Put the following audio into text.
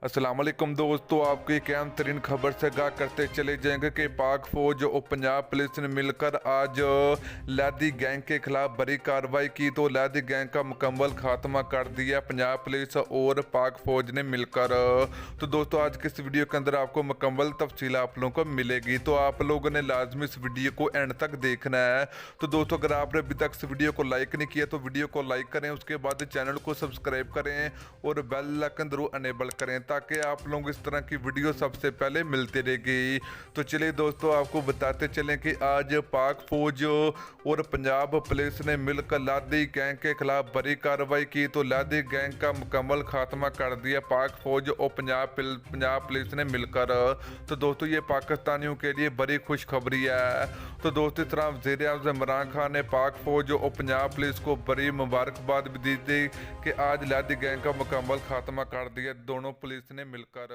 अस्सलाम वालेकुम दोस्तों, आपको एक अहम तरीन खबर से आगाह करते चले जाएंगे कि पाक फौज और पंजाब पुलिस ने मिलकर आज लैदी गैंग के खिलाफ बड़ी कार्रवाई की। तो लैदी गैंग का मुकम्मल खात्मा कर दिया पंजाब पुलिस और पाक फौज ने मिलकर। तो दोस्तों आज के इस वीडियो के अंदर आपको मुकम्मल तफसील आप लोगों को मिलेगी, तो आप लोगों ने लाजमी इस वीडियो को एंड तक देखना है। तो दोस्तों अगर आपने अभी तक इस वीडियो को लाइक नहीं किया तो वीडियो को लाइक करें, उसके बाद चैनल को सब्सक्राइब करें और बेल आइकन जरूर अनेबल करें ताकि आप लोग इस तरह की वीडियो सबसे पहले मिलती रहेगी। तो चलिए दोस्तों आपको बताते चलें कि आज पाक फौज और पंजाब पुलिस ने मिलकर लादी गैंग के खिलाफ बड़ी कार्रवाई की। तो लादी गैंग का मुकम्मल खात्मा कर दिया पाक फौज और पंजाब पुलिस ने मिलकर। तो दोस्तों ये पाकिस्तानियों के लिए बड़ी खुशखबरी है। तो दोस्तों इस तरह वज़ीर-ए-आज़म इमरान खान ने पाक फौज और पंजाब पुलिस को बड़ी मुबारकबाद भी दी थी कि आज लादी गैंग का मुकम्मल खात्मा कर दिया दोनों पुलिस ने मिलकर।